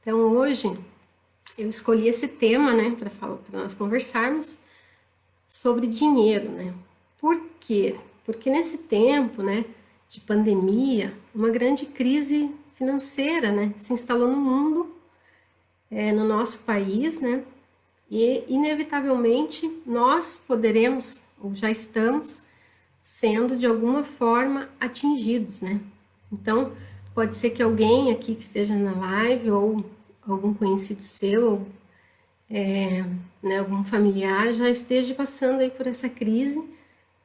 Então hoje eu escolhi esse tema, né, para nós conversarmos sobre dinheiro, né? Por quê? Porque nesse tempo, né, de pandemia, uma grande crise financeira, né, se instalou no mundo, no nosso país, né? E inevitavelmente nós poderemos ou já estamos sendo de alguma forma atingidos, né? Então, pode ser que alguém aqui que esteja na live ou algum conhecido seu, ou, né, algum familiar já esteja passando aí por essa crise,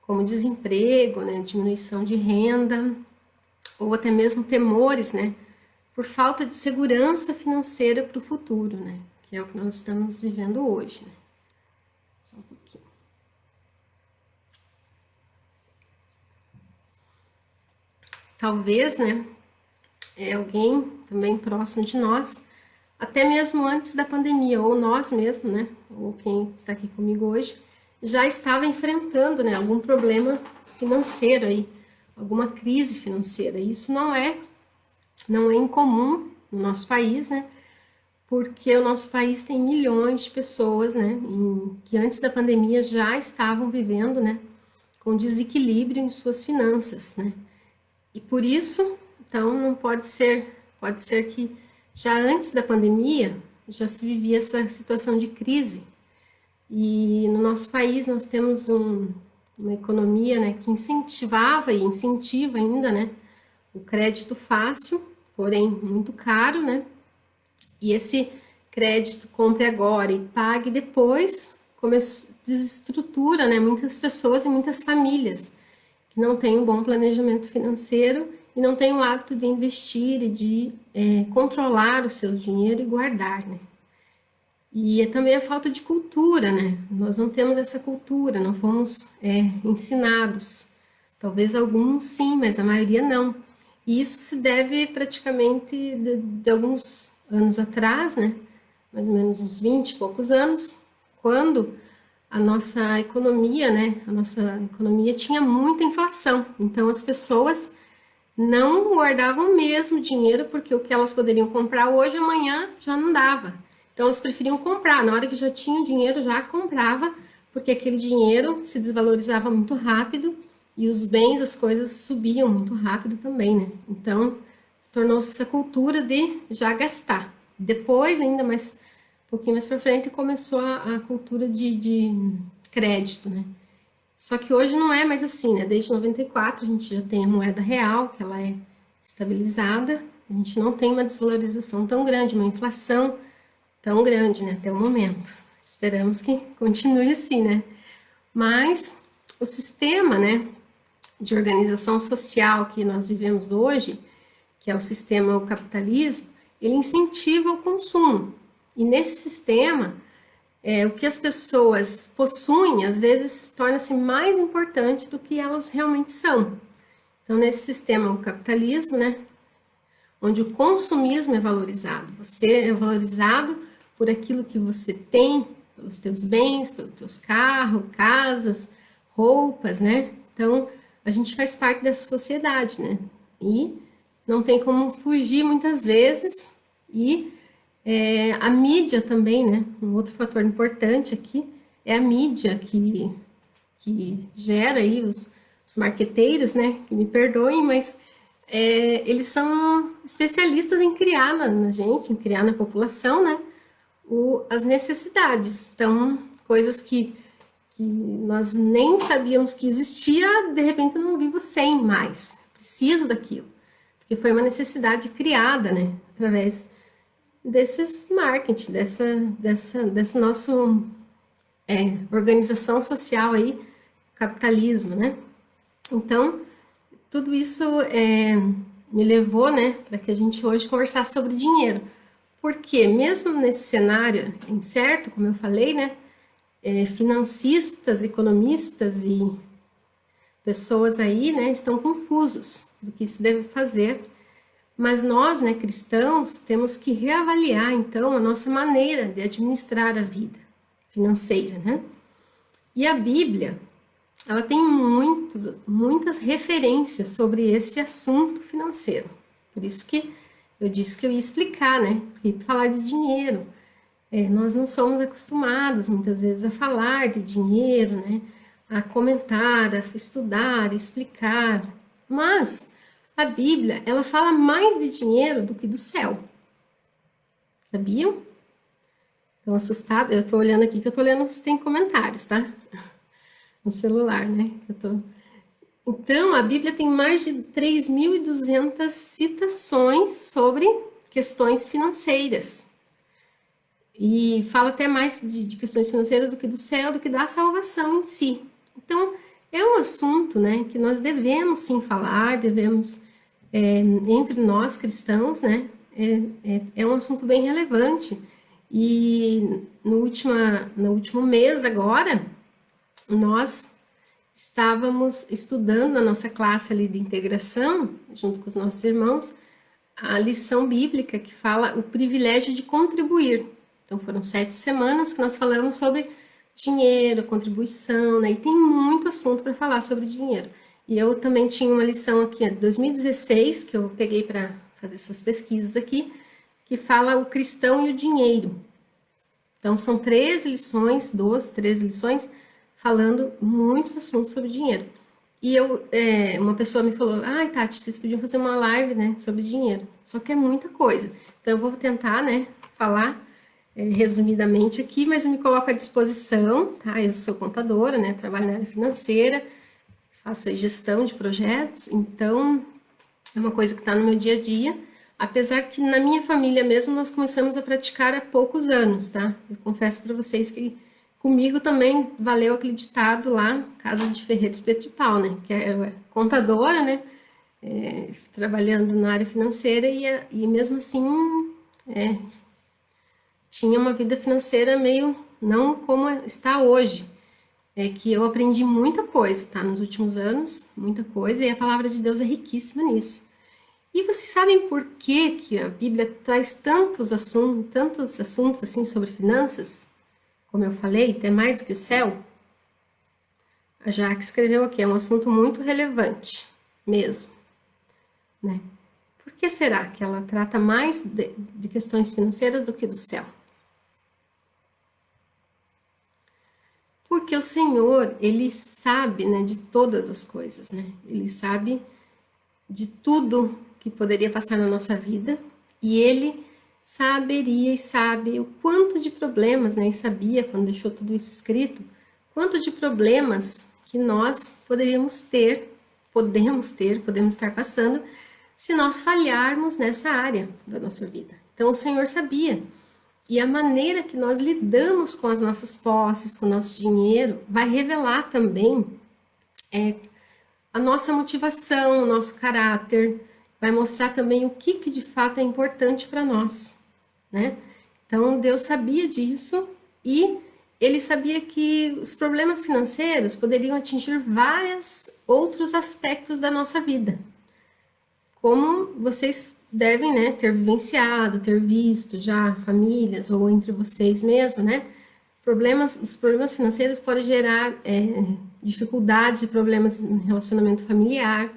como desemprego, né, diminuição de renda, ou até mesmo temores, né, por falta de segurança financeira para o futuro, né, que é o que nós estamos vivendo hoje, né. Só um pouquinho. Talvez, né, alguém também próximo de nós, até mesmo antes da pandemia, ou nós mesmos, né, ou quem está aqui comigo hoje, já estava enfrentando, né, algum problema financeiro aí, alguma crise financeira. Isso não é incomum no nosso país, né, porque o nosso país tem milhões de pessoas, né, que antes da pandemia já estavam vivendo, né, com desequilíbrio em suas finanças, né. E por isso, então, não pode ser que já antes da pandemia já se vivia essa situação de crise. E no nosso país nós temos uma economia, né, que incentivava e incentiva ainda, né, o crédito fácil, porém muito caro, né? E esse crédito compre agora e pague depois, desestrutura, né, muitas pessoas e muitas famílias que não têm um bom planejamento financeiro e não têm o hábito de investir e de controlar o seu dinheiro e guardar, né? E é também a falta de cultura, né? Nós não temos essa cultura, não fomos ensinados. Talvez alguns sim, mas a maioria não. E isso se deve praticamente de alguns anos atrás, né? Mais ou menos uns 20 e poucos anos, quando a nossa economia, né? A nossa economia tinha muita inflação. Então as pessoas não guardavam mesmo dinheiro, porque o que elas poderiam comprar hoje, amanhã já não dava. Então elas preferiam comprar, na hora que já tinha dinheiro, já comprava, porque aquele dinheiro se desvalorizava muito rápido e os bens, as coisas subiam muito rápido também, né? Então tornou-se essa cultura de já gastar. Depois, ainda mais, um pouquinho mais para frente, começou a cultura de crédito, né? Só que hoje não é mais assim, né? Desde 94 a gente já tem a moeda real, que ela é estabilizada, a gente não tem uma desvalorização tão grande, uma inflação tão grande, né? Até o momento. Esperamos que continue assim, né? Mas o sistema, né, de organização social que nós vivemos hoje, que é o sistema o capitalismo, ele incentiva o consumo. E nesse sistema, o que as pessoas possuem, às vezes, torna-se mais importante do que elas realmente são. Então, nesse sistema, o capitalismo, né, onde o consumismo é valorizado. Você é valorizado por aquilo que você tem, pelos teus bens, pelos teus carros, casas, roupas, né? Então, a gente faz parte dessa sociedade, né? E não tem como fugir muitas vezes. E a mídia também, né? Um outro fator importante aqui é a mídia que gera aí os marqueteiros, né? Que me perdoem, mas eles são especialistas em criar na gente, em criar na população, né? As necessidades. Então, coisas que nós nem sabíamos que existia, de repente eu não vivo sem mais. Preciso daquilo. Porque foi uma necessidade criada, né? Através desses marketing, dessa nosso organização social aí, capitalismo, né? Então, tudo isso me levou, né, para que a gente hoje conversasse sobre dinheiro. Porque mesmo nesse cenário incerto, como eu falei, né, financistas, economistas e pessoas aí, né, estão confusos do que se deve fazer. Mas nós, né, cristãos, temos que reavaliar, então, a nossa maneira de administrar a vida financeira, né? E a Bíblia, ela tem muitas referências sobre esse assunto financeiro. Por isso que eu disse que eu ia explicar, né? Porque falar de dinheiro, nós não somos acostumados muitas vezes a falar de dinheiro, né? A comentar, a estudar, a explicar. Mas a Bíblia, ela fala mais de dinheiro do que do céu. Sabiam? Estão assustados? Eu tô olhando aqui que eu tô olhando se tem comentários, tá? No celular, né? Então, a Bíblia tem mais de 3.200 citações sobre questões financeiras. E fala até mais de questões financeiras do que do céu, do que da salvação em si. Então, é um assunto, né, que nós devemos sim falar, devemos, entre nós cristãos, né, é um assunto bem relevante. E no último mês agora, nós estávamos estudando na nossa classe ali de integração, junto com os nossos irmãos, a lição bíblica que fala o privilégio de contribuir. Então foram 7 semanas que nós falamos sobre dinheiro, contribuição, né? E tem muito assunto para falar sobre dinheiro. E eu também tinha uma lição aqui de 2016 que eu peguei para fazer essas pesquisas aqui, que fala o cristão e o dinheiro. Então são 13 lições, 12, 13 lições, falando muitos assuntos sobre dinheiro. E uma pessoa me falou, ai Tati, vocês podiam fazer uma live, né, sobre dinheiro. Só que é muita coisa. Então eu vou tentar, né, falar resumidamente aqui, mas eu me coloco à disposição, tá? Eu sou contadora, né, trabalho na área financeira, faço aí gestão de projetos, então é uma coisa que está no meu dia a dia. Apesar que na minha família mesmo nós começamos a praticar há poucos anos, tá? Eu confesso para vocês que comigo também valeu aquele ditado lá, Casa de Ferreiro Espeto de Pau, né? Que é contadora, né? Trabalhando na área financeira e mesmo assim tinha uma vida financeira meio não como está hoje. É que eu aprendi muita coisa, tá? Nos últimos anos, muita coisa, e a palavra de Deus é riquíssima nisso. E vocês sabem por que a Bíblia traz tantos assuntos assim sobre finanças? Como eu falei, até mais do que o céu. A Jaque escreveu aqui, é um assunto muito relevante, mesmo, né? Por que será que ela trata mais de questões financeiras do que do céu? Porque o Senhor, Ele sabe, né, de todas as coisas, né? Ele sabe de tudo que poderia passar na nossa vida e Ele saberia e sabe o quanto de problemas, né? E sabia quando deixou tudo isso escrito, quanto de problemas que nós podemos estar passando se nós falharmos nessa área da nossa vida. Então o Senhor sabia. E a maneira que nós lidamos com as nossas posses, com o nosso dinheiro, vai revelar também a nossa motivação, o nosso caráter, vai mostrar também o que de fato é importante para nós, né? Então Deus sabia disso e ele sabia que os problemas financeiros poderiam atingir vários outros aspectos da nossa vida, como vocês devem, né, ter vivenciado, ter visto já famílias ou entre vocês mesmo, né? Os problemas financeiros podem gerar dificuldades e problemas no relacionamento familiar,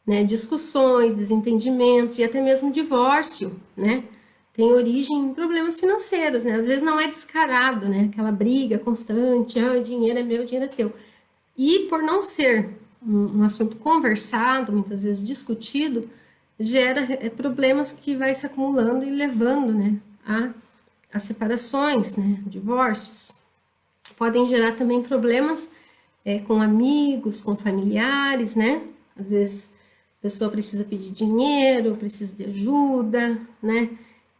né? Discussões, desentendimentos e até mesmo divórcio, né? Tem origem em problemas financeiros, né? Às vezes não é descarado, né? Aquela briga constante, o dinheiro é meu, o dinheiro é teu. E por não ser um assunto conversado, muitas vezes discutido, gera problemas que vai se acumulando e levando, né, a separações, né, divórcios. Podem gerar também problemas com amigos, com familiares, né? Às vezes a pessoa precisa pedir dinheiro, precisa de ajuda, né?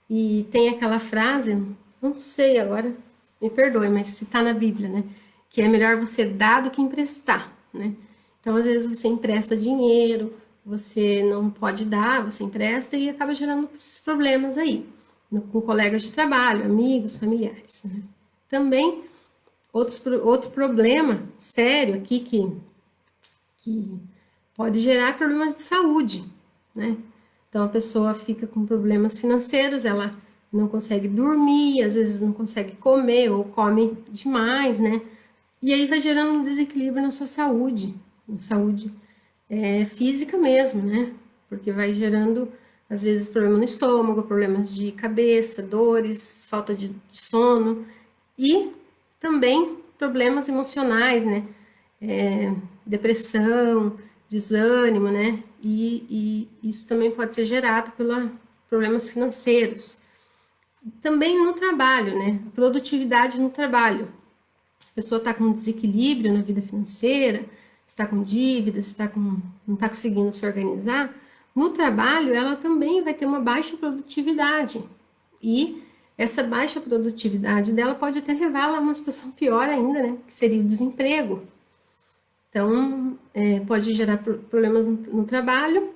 E tem aquela frase, não sei agora, me perdoe, mas se está na Bíblia, né? Que é melhor você dar do que emprestar, né? Então, às vezes você empresta dinheiro, você não pode dar, você empresta e acaba gerando esses problemas aí, com colegas de trabalho, amigos, familiares, né? Também, outro problema sério aqui que pode gerar problemas de saúde, né? Então, a pessoa fica com problemas financeiros, ela não consegue dormir, às vezes não consegue comer ou come demais, né? E aí vai gerando um desequilíbrio na sua saúde, na saúde física mesmo, né? Porque vai gerando às vezes problema no estômago, problemas de cabeça, dores, falta de sono e também problemas emocionais, né? Depressão, desânimo, né? E isso também pode ser gerado pelos problemas financeiros. Também no trabalho, né? Produtividade no trabalho. A pessoa está com desequilíbrio na vida financeira, está com dívidas, não está conseguindo se organizar. No trabalho, ela também vai ter uma baixa produtividade. E essa baixa produtividade dela pode até levá-la a uma situação pior ainda, né? Que seria o desemprego. Então, pode gerar problemas no trabalho,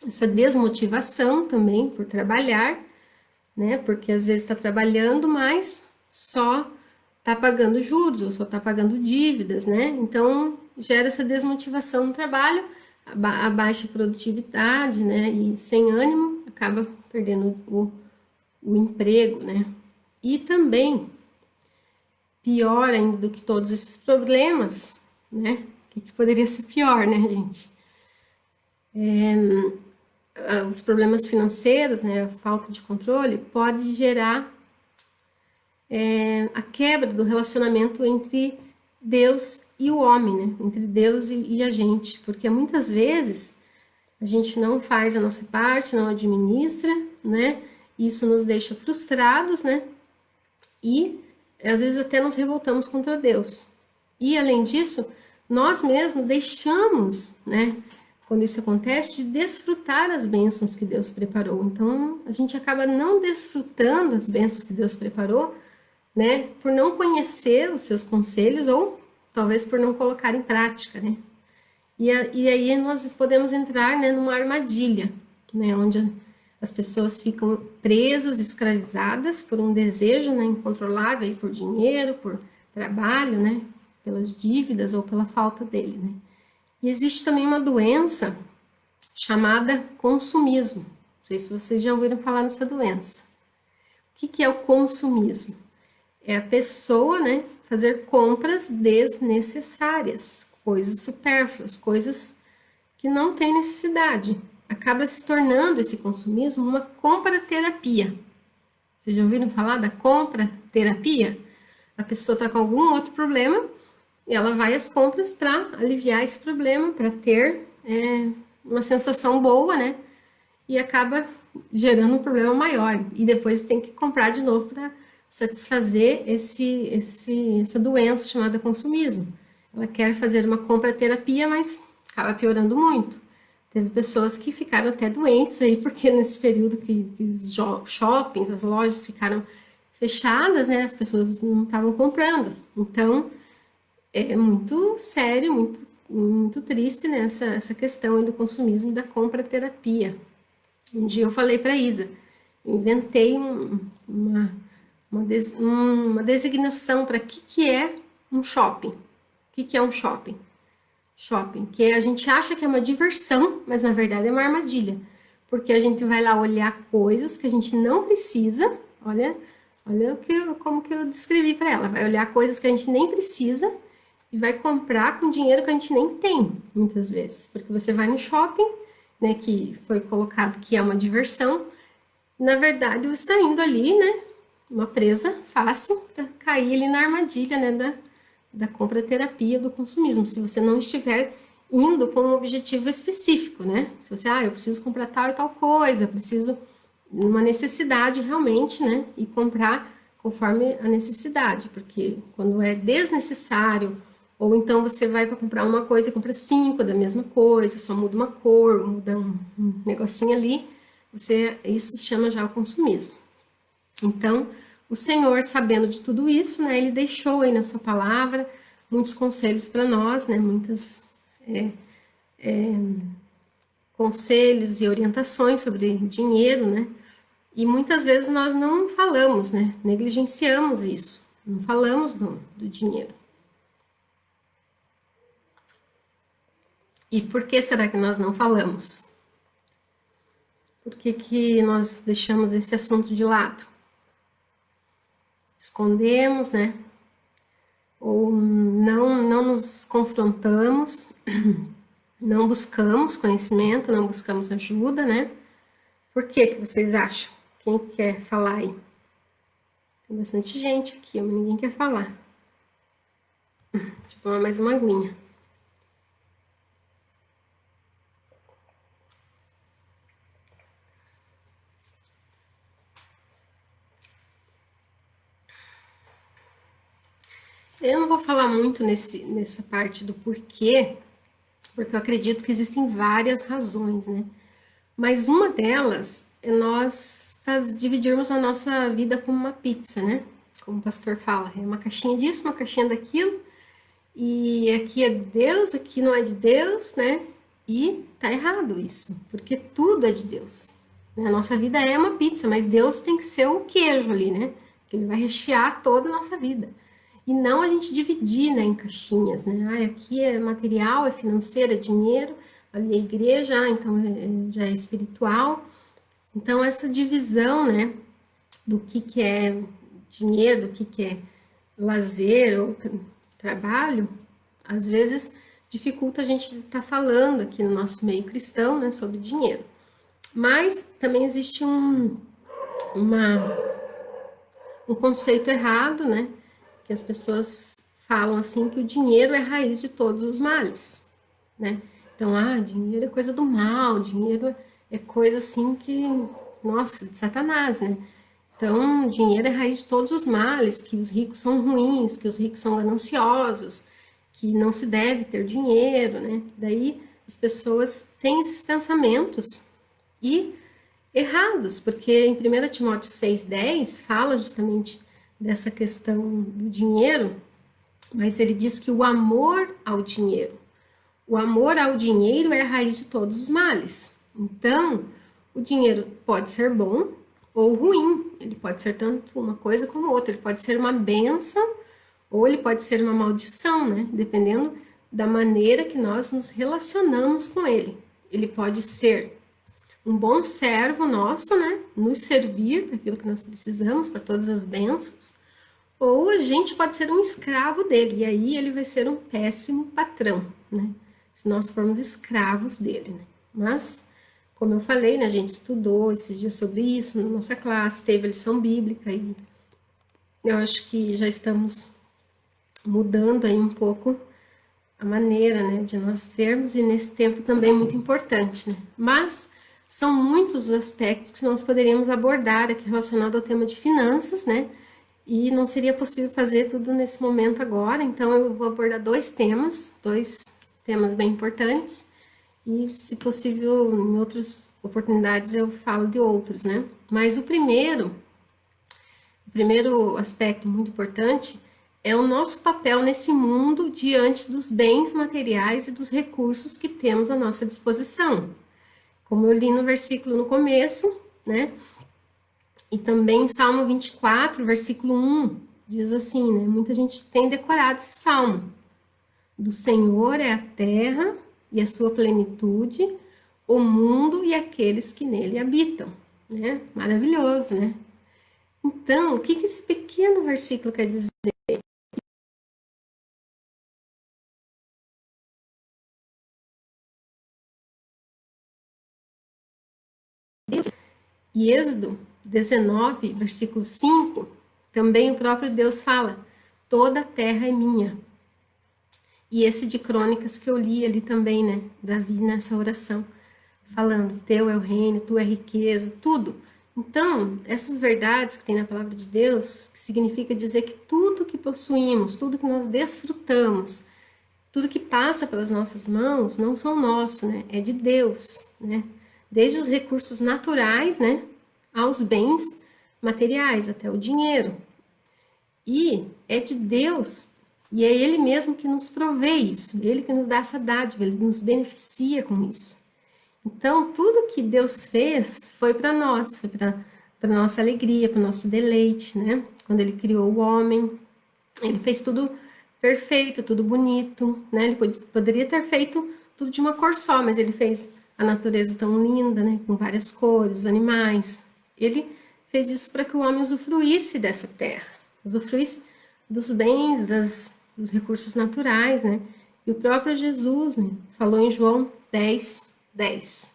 essa desmotivação também por trabalhar, né? Porque às vezes está trabalhando, mas só está pagando juros ou só está pagando dívidas, né? Então, gera essa desmotivação no trabalho, a baixa produtividade, né? E sem ânimo, acaba perdendo o emprego, né? E também, pior ainda do que todos esses problemas, né? O que poderia ser pior, né, gente? Os problemas financeiros, né, a falta de controle, pode gerar a quebra do relacionamento entre Deus e o homem, né? Entre Deus e a gente, porque muitas vezes a gente não faz a nossa parte, não administra, né? Isso nos deixa frustrados, né? E às vezes até nos revoltamos contra Deus. E além disso, nós mesmos deixamos, né? Quando isso acontece, de desfrutar as bênçãos que Deus preparou. Então, a gente acaba não desfrutando as bênçãos que Deus preparou, né? Por não conhecer os seus conselhos ou talvez por não colocar em prática, né? E aí nós podemos entrar, né, numa armadilha, né? Onde as pessoas ficam presas, escravizadas por um desejo, né, incontrolável aí por dinheiro, por trabalho, né? Pelas dívidas ou pela falta dele, né? E existe também uma doença chamada consumismo. Não sei se vocês já ouviram falar nessa doença. O que é o consumismo? É a pessoa, né, fazer compras desnecessárias, coisas supérfluas, coisas que não têm necessidade. Acaba se tornando esse consumismo uma compra-terapia. Vocês já ouviram falar da compra-terapia? A pessoa está com algum outro problema e ela vai às compras para aliviar esse problema, para ter uma sensação boa, né? E acaba gerando um problema maior. E depois tem que comprar de novo para satisfazer essa doença chamada consumismo. Ela quer fazer uma compra-terapia, mas acaba piorando muito. Teve pessoas que ficaram até doentes aí, porque nesse período que os shoppings, as lojas ficaram fechadas, né? As pessoas não estavam comprando. Então, é muito sério, muito triste, né, essa questão aí do consumismo e da compra-terapia. Um dia eu falei para a Isa, eu inventei uma designação para que é um shopping. O que é um shopping? Shopping, que a gente acha que é uma diversão, mas na verdade é uma armadilha. Porque a gente vai lá olhar coisas que a gente não precisa, olha como que eu descrevi para ela, vai olhar coisas que a gente nem precisa e vai comprar com dinheiro que a gente nem tem, muitas vezes. Porque você vai no shopping, né, que foi colocado que é uma diversão, na verdade você está indo ali, né, uma presa fácil para cair ali na armadilha, né, da compra-terapia, do consumismo, se você não estiver indo com um objetivo específico, né? Se você, eu preciso comprar tal e tal coisa, preciso uma necessidade realmente, né? E comprar conforme a necessidade, porque quando é desnecessário, ou então você vai para comprar uma coisa e compra 5 da mesma coisa, só muda uma cor, muda um negocinho ali, isso se chama já o consumismo. Então, o Senhor, sabendo de tudo isso, né, ele deixou aí na sua palavra muitos conselhos para nós, né, muitos conselhos e orientações sobre dinheiro, né, e muitas vezes nós não falamos, né, negligenciamos isso, não falamos do dinheiro. E por que será que nós não falamos? Por que nós deixamos esse assunto de lado? Escondemos, né? Ou não nos confrontamos, não buscamos conhecimento, não buscamos ajuda, né? Por que vocês acham? Quem quer falar aí? Tem bastante gente aqui, mas ninguém quer falar. Deixa eu tomar mais uma aguinha. Eu não vou falar muito nessa parte do porquê, porque eu acredito que existem várias razões, né? Mas uma delas é nós dividirmos a nossa vida como uma pizza, né? Como o pastor fala, é uma caixinha disso, uma caixinha daquilo, e aqui é de Deus, aqui não é de Deus, né? E tá errado isso, porque tudo é de Deus. Né? A nossa vida é uma pizza, mas Deus tem que ser o queijo ali, né? Que ele vai rechear toda a nossa vida. E não a gente dividir, né, em caixinhas, né? Ah, aqui é material, é financeiro, é dinheiro, ali é igreja, então já é espiritual. Então essa divisão, né, do que é dinheiro, do que é lazer ou trabalho, às vezes dificulta a gente estar falando aqui no nosso meio cristão, né, sobre dinheiro. Mas também existe um conceito errado, né, que as pessoas falam assim que o dinheiro é a raiz de todos os males, né? Então, dinheiro é coisa do mal, dinheiro é coisa assim que, nossa, de Satanás, né? Então, dinheiro é a raiz de todos os males, que os ricos são ruins, que os ricos são gananciosos, que não se deve ter dinheiro, né? Daí as pessoas têm esses pensamentos e errados, porque em 1 Timóteo 6,10 fala justamente dessa questão do dinheiro, mas ele diz que o amor ao dinheiro é a raiz de todos os males. Então, o dinheiro pode ser bom ou ruim, ele pode ser tanto uma coisa como outra, ele pode ser uma bênção ou ele pode ser uma maldição, né? Dependendo da maneira que nós nos relacionamos com ele. Ele pode ser um bom servo nosso, né? Nos servir para aquilo que nós precisamos, para todas as bênçãos, ou a gente pode ser um escravo dele, e aí ele vai ser um péssimo patrão, né? Se nós formos escravos dele, né? Mas, como eu falei, né, a gente estudou esses dias sobre isso na nossa classe, teve a lição bíblica, e eu acho que já estamos mudando aí um pouco a maneira, né, de nós vermos, e nesse tempo também muito importante, né? Mas são muitos os aspectos que nós poderíamos abordar aqui relacionado ao tema de finanças, né? E não seria possível fazer tudo nesse momento agora, então eu vou abordar dois temas bem importantes, e se possível, em outras oportunidades eu falo de outros, né? Mas o primeiro aspecto muito importante é o nosso papel nesse mundo diante dos bens materiais e dos recursos que temos à nossa disposição. Como eu li no versículo no começo, né? E também em Salmo 24, versículo 1, diz assim, né? Muita gente tem decorado esse salmo. Do Senhor é a terra e a sua plenitude, o mundo e aqueles que nele habitam, né? Maravilhoso, né? Então, o que esse pequeno versículo quer dizer? E Êxodo 19, versículo 5, também o próprio Deus fala: toda a terra é minha. E esse de Crônicas que eu li ali também, né? Davi nessa oração, falando: teu é o reino, tua é a riqueza, tudo. Então, essas verdades que tem na palavra de Deus, que significa dizer que tudo que possuímos, tudo que nós desfrutamos, tudo que passa pelas nossas mãos, não são nosso, né? É de Deus, né? Desde os recursos naturais, né? Aos bens materiais, até o dinheiro. E é de Deus, e é Ele mesmo que nos provê isso, Ele que nos dá essa dádiva, Ele nos beneficia com isso. Então, tudo que Deus fez foi para nós, foi para nossa alegria, para o nosso deleite, né? Quando Ele criou o homem, Ele fez tudo perfeito, tudo bonito, né? Ele poderia ter feito tudo de uma cor só, mas Ele fez a natureza tão linda, né? Com várias cores, os animais. Ele fez isso para que o homem usufruísse dessa terra, usufruísse dos bens, dos recursos naturais, né? E o próprio Jesus, né, falou em João 10:10.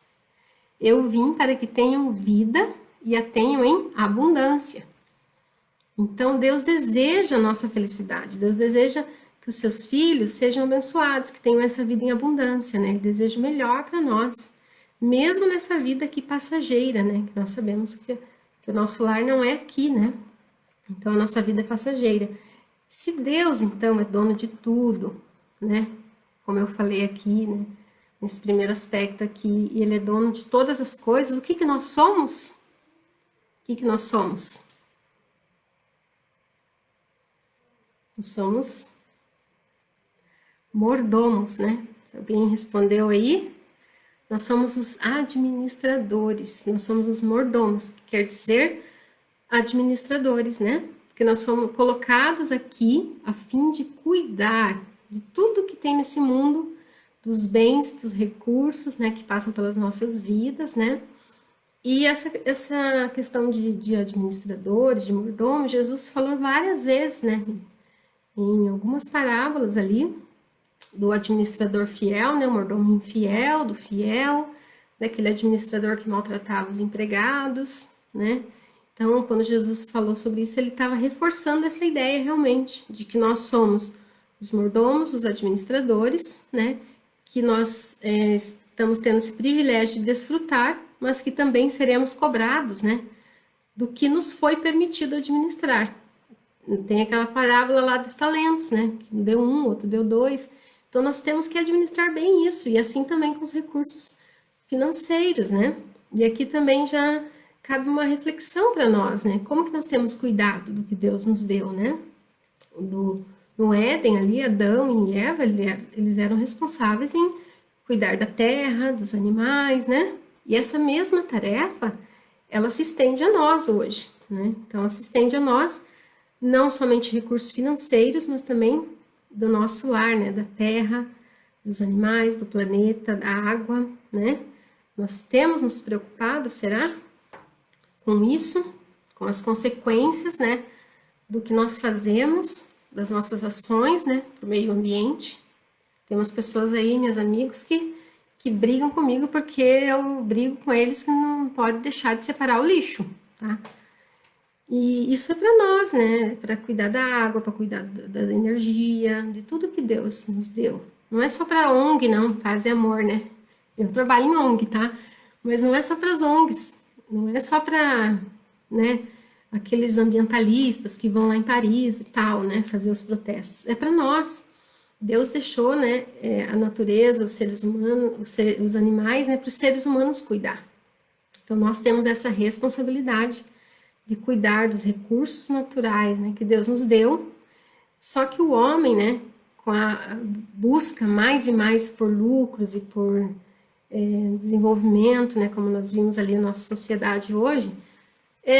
Eu vim para que tenham vida e a tenham em abundância. Então, Deus deseja a nossa felicidade, Deus deseja que os seus filhos sejam abençoados, que tenham essa vida em abundância, né? Ele deseja o melhor para nós, mesmo nessa vida aqui passageira, né? Que nós sabemos que o nosso lar não é aqui, né? Então, a nossa vida é passageira. Se Deus, então, é dono de tudo, né? Como eu falei aqui, né? Nesse primeiro aspecto aqui, e Ele é dono de todas as coisas, o que que nós somos? O que nós somos? Nós somos mordomos, né? Se alguém respondeu aí, nós somos os administradores, nós somos os mordomos, que quer dizer administradores, né? Porque nós fomos colocados aqui a fim de cuidar de tudo que tem nesse mundo, dos bens, dos recursos, né, que passam pelas nossas vidas, né? E essa questão de administradores, de mordomos, Jesus falou várias vezes, né? Em algumas parábolas ali, do administrador fiel, né? O mordomo infiel, do fiel, daquele administrador que maltratava os empregados, né? Então, quando Jesus falou sobre isso, ele estava reforçando essa ideia realmente, de que nós somos os mordomos, os administradores, né? Que nós estamos tendo esse privilégio de desfrutar, mas que também seremos cobrados, né? Do que nos foi permitido administrar. Tem aquela parábola lá dos talentos, né? Que um deu um, outro deu dois. Então, nós temos que administrar bem isso, e assim também com os recursos financeiros, né? E aqui também já cabe uma reflexão para nós, né? Como que nós temos cuidado do que Deus nos deu, né? No Éden ali, Adão e Eva, eles eram responsáveis em cuidar da terra, dos animais, né? E essa mesma tarefa, ela se estende a nós hoje, né? Então, ela se estende a nós, não somente recursos financeiros, mas também do nosso lar, né? Da terra, dos animais, do planeta, da água, né? Nós temos nos preocupado, será? Com isso, com as consequências, né? Do que nós fazemos, das nossas ações, né? Para o meio ambiente. Tem umas pessoas aí, meus amigos, que brigam comigo porque eu brigo com eles que não pode deixar de separar o lixo, tá? E isso é para nós, né? Para cuidar da água, para cuidar da energia, de tudo que Deus nos deu. Não é só para ONG, não, paz e amor, né? Eu trabalho em ONG, tá? Mas não é só para as ONGs, não é só para, né, aqueles ambientalistas que vão lá em Paris e tal, né, fazer os protestos. É para nós. Deus deixou, né, a natureza, os seres humanos, os animais, né, para os seres humanos cuidar. Então, nós temos essa responsabilidade de cuidar dos recursos naturais, né, que Deus nos deu. Só que o homem, né, com a busca mais e mais por lucros e por desenvolvimento, né, como nós vimos ali na nossa sociedade hoje,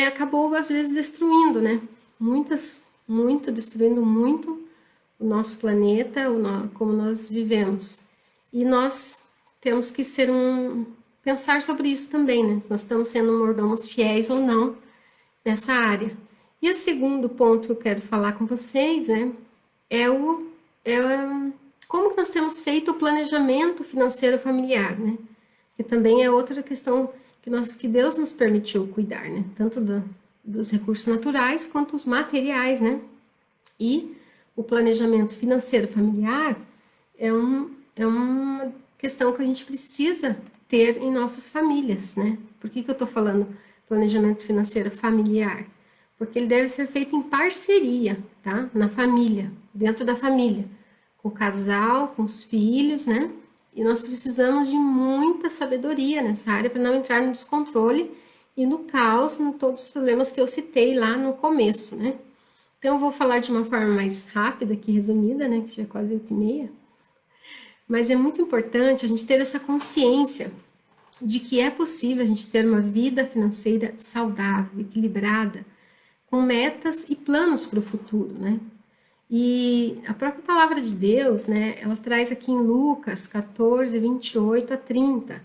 acabou às vezes destruindo, né, destruindo muito o nosso planeta, como nós vivemos. E nós temos que pensar sobre isso também, né, se nós estamos sendo mordomos fiéis ou não nessa área. E o segundo ponto que eu quero falar com vocês, né, como que nós temos feito o planejamento financeiro familiar, né? Que também é outra questão que Deus nos permitiu cuidar, né? Tanto dos recursos naturais quanto os materiais, né? E o planejamento financeiro familiar é uma questão que a gente precisa ter em nossas famílias, né? Por que eu tô falando planejamento financeiro familiar? Porque ele deve ser feito em parceria, tá? Na família, dentro da família, com o casal, com os filhos, né? E nós precisamos de muita sabedoria nessa área para não entrar no descontrole e no caos, em todos os problemas que eu citei lá no começo, né? Então, eu vou falar de uma forma mais rápida aqui, resumida, né? Que já é quase 8h30. Mas é muito importante a gente ter essa consciência de que é possível a gente ter uma vida financeira saudável, equilibrada, com metas e planos para o futuro, né? E a própria palavra de Deus, né, ela traz aqui em Lucas 14, 28 a 30,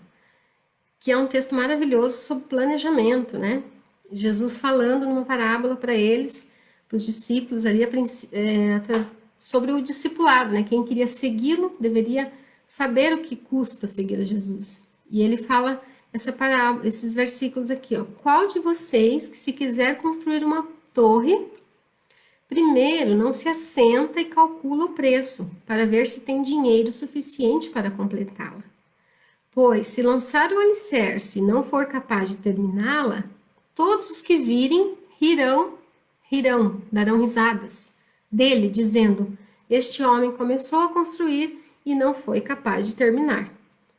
que é um texto maravilhoso sobre planejamento, né? Jesus falando numa parábola para eles, para os discípulos ali, sobre o discipulado, né? Quem queria segui-lo deveria saber o que custa seguir a Jesus. E ele fala essa parábola, esses versículos aqui, ó. Qual de vocês que se quiser construir uma torre, primeiro não se assenta e calcula o preço, para ver se tem dinheiro suficiente para completá-la? Pois, se lançar o alicerce e não for capaz de terminá-la, todos os que virem darão risadas dele, dizendo: este homem começou a construir e não foi capaz de terminar.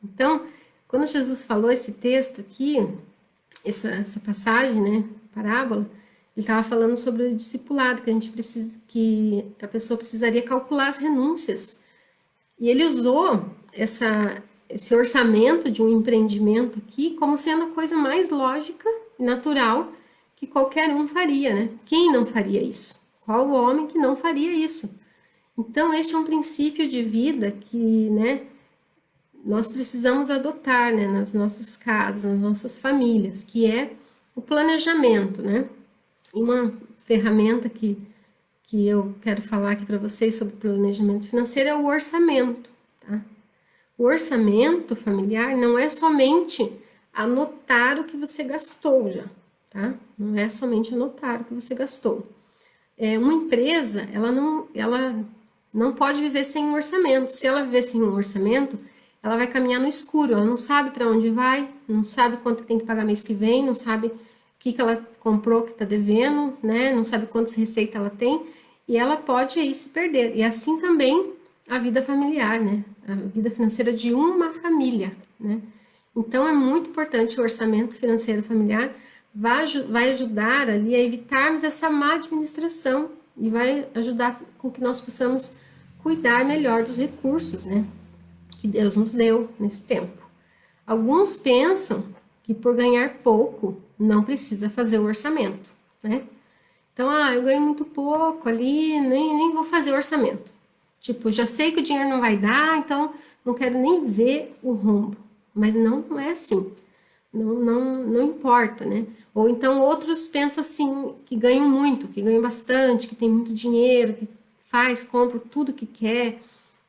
Então, quando Jesus falou esse texto aqui, essa passagem, né, parábola, ele estava falando sobre o discipulado, que a pessoa precisaria calcular as renúncias. E ele usou esse orçamento de um empreendimento aqui como sendo a coisa mais lógica e natural que qualquer um faria, né? Quem não faria isso? Qual o homem que não faria isso? Então, este é um princípio de vida que, né, nós precisamos adotar, né, nas nossas casas, nas nossas famílias, que é o planejamento, né? E uma ferramenta que eu quero falar aqui para vocês sobre planejamento financeiro é o orçamento, tá? O orçamento familiar não é somente anotar o que você gastou já, tá? Não é somente anotar o que você gastou. Uma empresa, ela não pode viver sem um orçamento. Se ela viver sem um orçamento, ela vai caminhar no escuro, ela não sabe para onde vai, não sabe quanto tem que pagar mês que vem, não sabe o que ela comprou que está devendo, né? Não sabe quantas receitas ela tem, e ela pode aí se perder. E assim também a vida familiar, né? A vida financeira de uma família, né? Então é muito importante o orçamento financeiro familiar, vai ajudar ali a evitarmos essa má administração e vai ajudar com que nós possamos cuidar melhor dos recursos, né, que Deus nos deu nesse tempo. Alguns pensam que por ganhar pouco não precisa fazer o orçamento, né? Então, eu ganho muito pouco ali, nem vou fazer o orçamento. Tipo, já sei que o dinheiro não vai dar, então não quero nem ver o rombo. Mas não é assim. Não importa, né? Ou então outros pensam assim, que ganham muito, que ganham bastante, que tem muito dinheiro, que compra tudo que quer,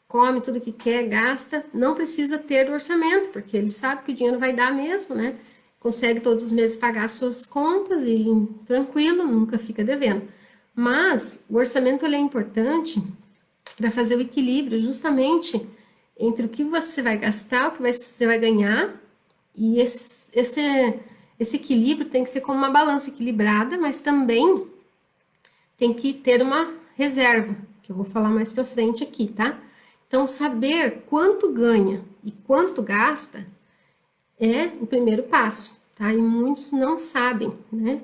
come tudo que quer, gasta, não precisa ter o orçamento, porque ele sabe que o dinheiro vai dar mesmo, né? Consegue todos os meses pagar as suas contas e tranquilo, nunca fica devendo. Mas o orçamento ele é importante para fazer o equilíbrio justamente entre o que você vai gastar, o que você vai ganhar, e esse equilíbrio tem que ser como uma balança equilibrada, mas também tem que ter uma reserva, que eu vou falar mais para frente aqui, tá? Então, saber quanto ganha e quanto gasta é o primeiro passo, tá? E muitos não sabem, né?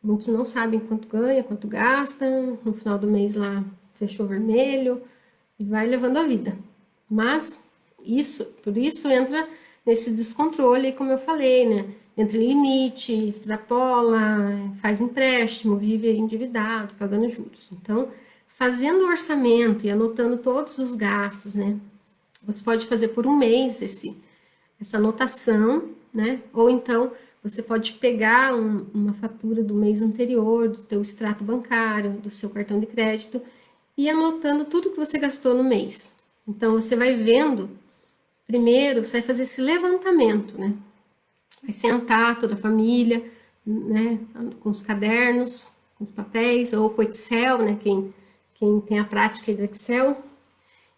Muitos não sabem quanto ganha, quanto gasta, no final do mês lá fechou vermelho e vai levando a vida. Mas por isso entra nesse descontrole, como eu falei, né? Entra em limite, extrapola, faz empréstimo, vive endividado, pagando juros. Então, fazendo o orçamento e anotando todos os gastos, né? Você pode fazer por um mês essa anotação, né? Ou então você pode pegar uma fatura do mês anterior, do teu extrato bancário, do seu cartão de crédito e anotando tudo que você gastou no mês. Então você vai vendo, primeiro você vai fazer esse levantamento, né? Vai sentar toda a família, né? Com os cadernos, com os papéis ou com o Excel, né? Quem tem a prática do Excel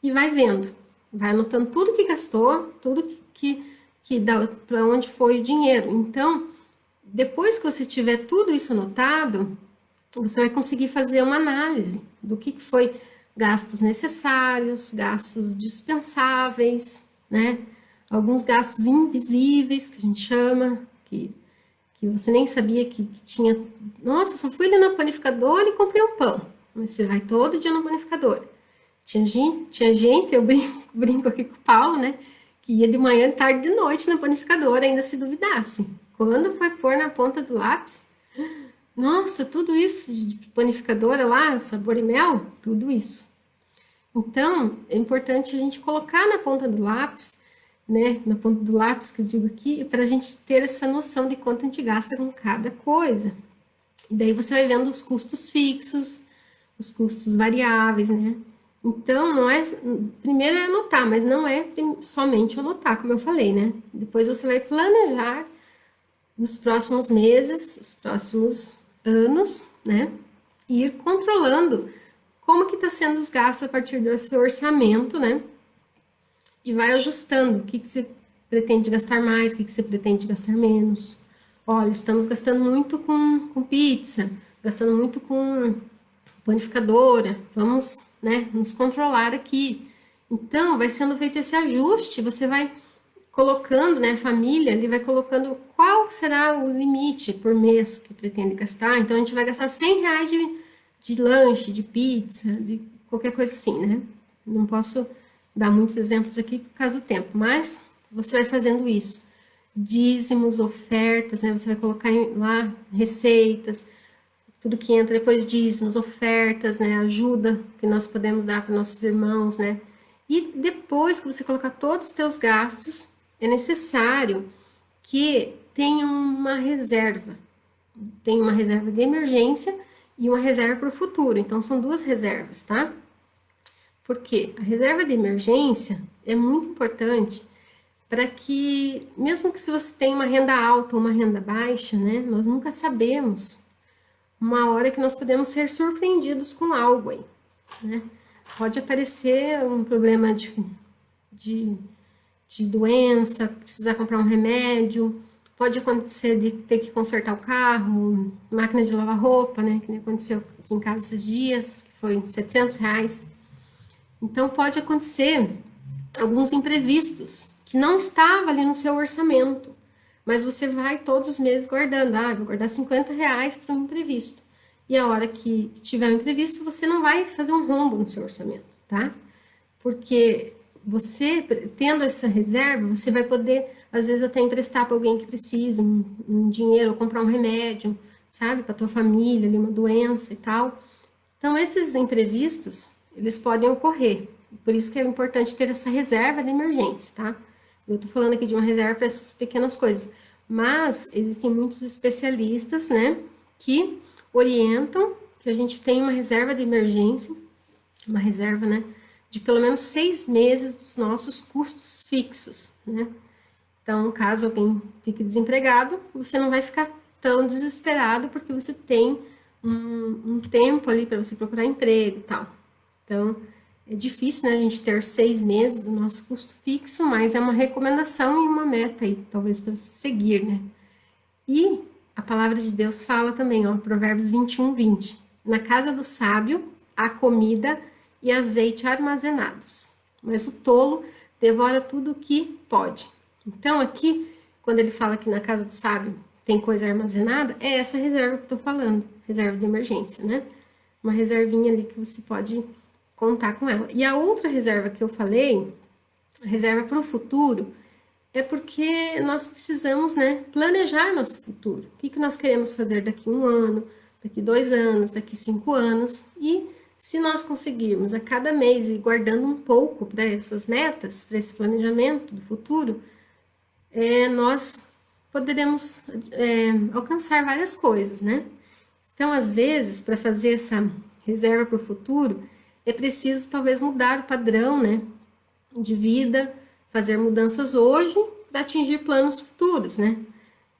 e vai vendo, vai anotando tudo que gastou, tudo que dá para onde foi o dinheiro. Então, depois que você tiver tudo isso anotado, você vai conseguir fazer uma análise do que foi gastos necessários, gastos dispensáveis, né? Alguns gastos invisíveis, que a gente chama, que você nem sabia que tinha. Nossa, só fui ali na panificadora e comprei um pão. Mas você vai todo dia no panificador. Tinha gente, eu brinco aqui com o Paulo, né? Que ia de manhã, de tarde, de noite na panificadora, ainda se duvidasse. Quando foi pôr na ponta do lápis, nossa, tudo isso de panificadora lá, sabor e mel, tudo isso. Então, é importante a gente colocar na ponta do lápis, né? Na ponta do lápis que eu digo aqui, para a gente ter essa noção de quanto a gente gasta com cada coisa. E daí você vai vendo os custos fixos, os custos variáveis, né? Então, primeiro é anotar, mas não é somente anotar, como eu falei, né? Depois você vai planejar os próximos meses, os próximos anos, né? E ir controlando como que está sendo os gastos a partir desse orçamento, né? E vai ajustando o que você pretende gastar mais, o que você pretende gastar menos. Olha, estamos gastando muito com pizza, gastando muito com panificadora, vamos, né, nos controlar aqui. Então, vai sendo feito esse ajuste, você vai colocando, né, a família, ele vai colocando qual será o limite por mês que pretende gastar. Então, a gente vai gastar R$ 100 de lanche, de pizza, de qualquer coisa assim, né? Não posso dar muitos exemplos aqui por causa do tempo, mas você vai fazendo isso. Dízimos, ofertas, né? Você vai colocar lá receitas, tudo que entra depois dízimos, ofertas, né? Ajuda que nós podemos dar para nossos irmãos, né? E depois que você colocar todos os teus gastos, é necessário que tenha uma reserva. Tem uma reserva de emergência e uma reserva para o futuro. Então, são duas reservas, tá? Porque a reserva de emergência é muito importante para que, mesmo que se você tem uma renda alta ou uma renda baixa, né? Nós nunca sabemos uma hora que nós podemos ser surpreendidos com algo aí, né? Pode aparecer um problema de, de doença, precisar comprar um remédio, pode acontecer de ter que consertar o carro, máquina de lavar roupa, né? Que nem aconteceu aqui em casa esses dias, que foi R$ 700. Então pode acontecer alguns imprevistos que não estava ali no seu orçamento, mas você vai todos os meses guardando, vou guardar R$ 50 para um imprevisto. E a hora que tiver um imprevisto, você não vai fazer um rombo no seu orçamento, tá? Porque você, tendo essa reserva, você vai poder, às vezes, até emprestar para alguém que precisa um dinheiro, ou comprar um remédio, sabe? Para tua família, ali, uma doença e tal. Então, esses imprevistos, eles podem ocorrer. Por isso que é importante ter essa reserva de emergência, tá? Eu tô falando aqui de uma reserva para essas pequenas coisas. Mas existem muitos especialistas, né, que orientam que a gente tenha uma reserva de emergência, uma reserva, né, de pelo menos 6 meses dos nossos custos fixos, né? Então, caso alguém fique desempregado, você não vai ficar tão desesperado porque você tem um tempo ali para você procurar emprego e tal. Então, é difícil, né, a gente ter 6 meses do nosso custo fixo, mas é uma recomendação e uma meta aí, talvez para seguir, né? E a palavra de Deus fala também, ó, Provérbios 21:20. Na casa do sábio há comida e azeite armazenados, mas o tolo devora tudo o que pode. Então, aqui, quando ele fala que na casa do sábio tem coisa armazenada, é essa reserva que eu tô falando, reserva de emergência, né? Uma reservinha ali que você pode contar com ela. E a outra reserva que eu falei, a reserva para o futuro, é porque nós precisamos, né, planejar nosso futuro. O que nós queremos fazer daqui 1 ano, daqui 2 anos, daqui 5 anos. E se nós conseguirmos a cada mês ir guardando um pouco para essas metas, para esse planejamento do futuro, nós poderemos alcançar várias coisas, né? Então, às vezes, para fazer essa reserva para o futuro, é preciso talvez mudar o padrão, né, de vida, fazer mudanças hoje para atingir planos futuros, né?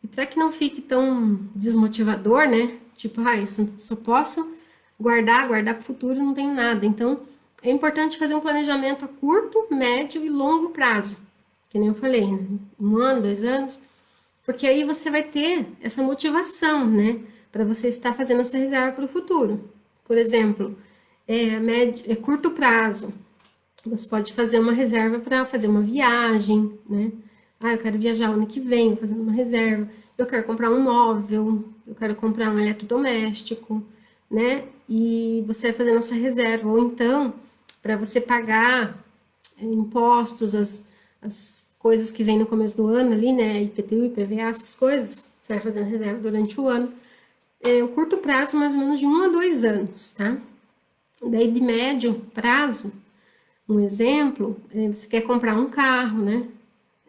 E para que não fique tão desmotivador, né? Tipo, isso só posso guardar para o futuro, não tenho nada. Então, é importante fazer um planejamento a curto, médio e longo prazo, que nem eu falei, né? 1 ano, 2 anos, porque aí você vai ter essa motivação, né? Para você estar fazendo essa reserva para o futuro. Por exemplo, curto prazo, você pode fazer uma reserva para fazer uma viagem, né? Eu quero viajar o ano que vem, vou fazendo uma reserva. Eu quero comprar um móvel, eu quero comprar um eletrodoméstico, né? E você vai fazendo essa reserva. Ou então, para você pagar impostos, as coisas que vêm no começo do ano ali, né? IPTU, IPVA, essas coisas, você vai fazendo reserva durante o ano. Um curto prazo, mais ou menos de 1 a 2 anos, tá? Daí, de médio prazo, um exemplo, você quer comprar um carro, né?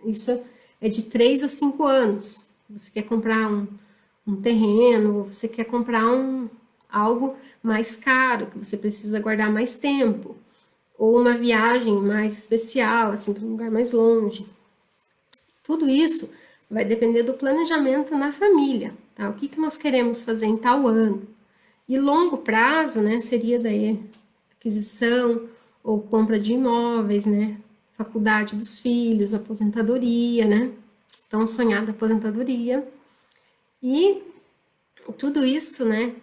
Isso é de 3 a 5 anos. Você quer comprar um terreno, você quer comprar algo mais caro, que você precisa guardar mais tempo. Ou uma viagem mais especial, assim, para um lugar mais longe. Tudo isso vai depender do planejamento na família, tá? O que que nós queremos fazer em tal ano? E longo prazo, né, seria daí aquisição ou compra de imóveis, né? Faculdade dos filhos, aposentadoria, né? Tão sonhada aposentadoria. E tudo isso, né?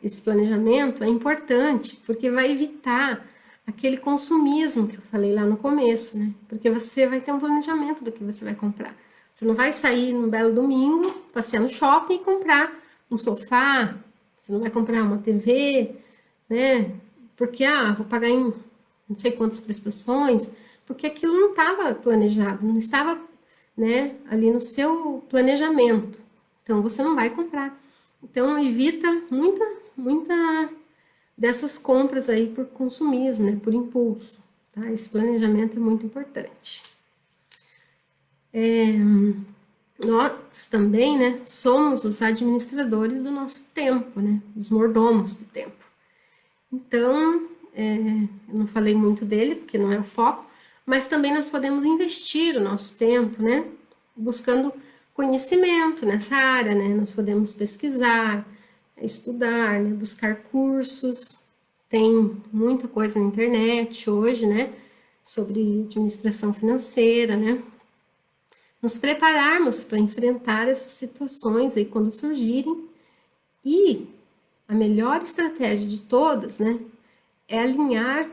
Esse planejamento é importante porque vai evitar aquele consumismo que eu falei lá no começo, né? Porque você vai ter um planejamento do que você vai comprar. Você não vai sair num belo domingo, passear no shopping e comprar um sofá, você não vai comprar uma TV, né? Porque, vou pagar em não sei quantas prestações, porque aquilo não estava planejado, não estava, né, ali no seu planejamento. Então, você não vai comprar. Então, evita muita dessas compras aí por consumismo, né, por impulso, tá? Esse planejamento é muito importante. Nós também, né, somos os administradores do nosso tempo, né, os mordomos do tempo. Então, eu não falei muito dele, porque não é o foco, mas também nós podemos investir o nosso tempo, né, buscando conhecimento nessa área, né, nós podemos pesquisar, estudar, né, buscar cursos, tem muita coisa na internet hoje, né, sobre administração financeira, né, nos prepararmos para enfrentar essas situações aí quando surgirem. E a melhor estratégia de todas, né, é alinhar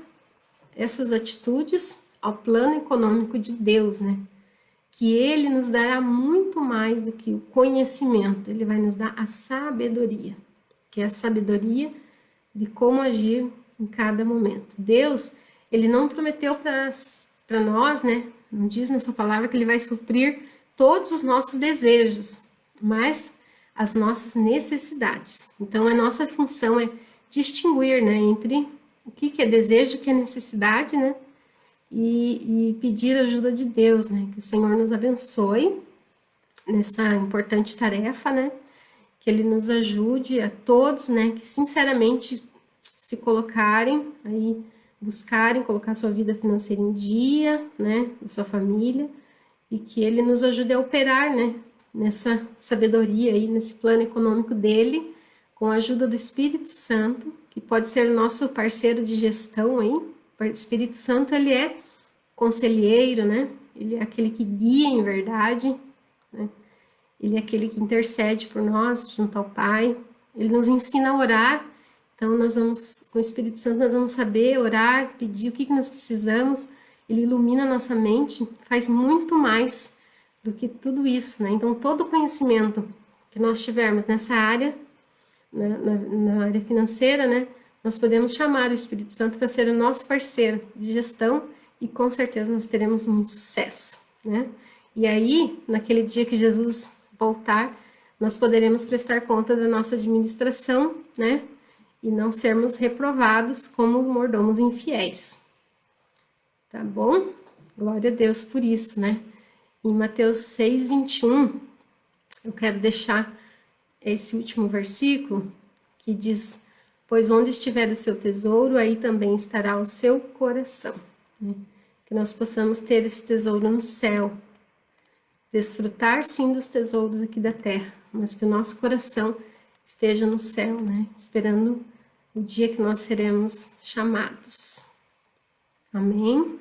essas atitudes ao plano econômico de Deus, né? Que ele nos dará muito mais do que o conhecimento, ele vai nos dar a sabedoria, que é a sabedoria de como agir em cada momento. Deus, ele não prometeu para nós, né? Não diz na sua palavra que ele vai suprir todos os nossos desejos, mas as nossas necessidades. Então, a nossa função é distinguir, né, entre o que é desejo, o que é necessidade, né? E pedir a ajuda de Deus, né? Que o Senhor nos abençoe nessa importante tarefa, né? Que Ele nos ajude a todos, né? Que sinceramente se colocarem aí, buscarem colocar sua vida financeira em dia, né? Da sua família, e que Ele nos ajude a operar, né? Nessa sabedoria aí, nesse plano econômico dele, com a ajuda do Espírito Santo, que pode ser nosso parceiro de gestão aí. O Espírito Santo, ele é conselheiro, né? Ele é aquele que guia em verdade, né? Ele é aquele que intercede por nós junto ao Pai. Ele nos ensina a orar. Então, nós vamos, com o Espírito Santo, nós vamos saber orar, pedir o que nós precisamos. Ele ilumina a nossa mente, faz muito mais do que tudo isso, né? Então, todo o conhecimento que nós tivermos nessa área, na área financeira, né? Nós podemos chamar o Espírito Santo para ser o nosso parceiro de gestão e com certeza nós teremos muito sucesso, né? E aí, naquele dia que Jesus voltar, nós poderemos prestar conta da nossa administração, né? E não sermos reprovados como mordomos infiéis. Tá bom? Glória a Deus por isso, né? Em Mateus 6:21, eu quero deixar esse último versículo que diz: pois onde estiver o seu tesouro, aí também estará o seu coração. Né? Que nós possamos ter esse tesouro no céu, desfrutar sim dos tesouros aqui da terra, mas que o nosso coração esteja no céu, né? Esperando o dia que nós seremos chamados. Amém?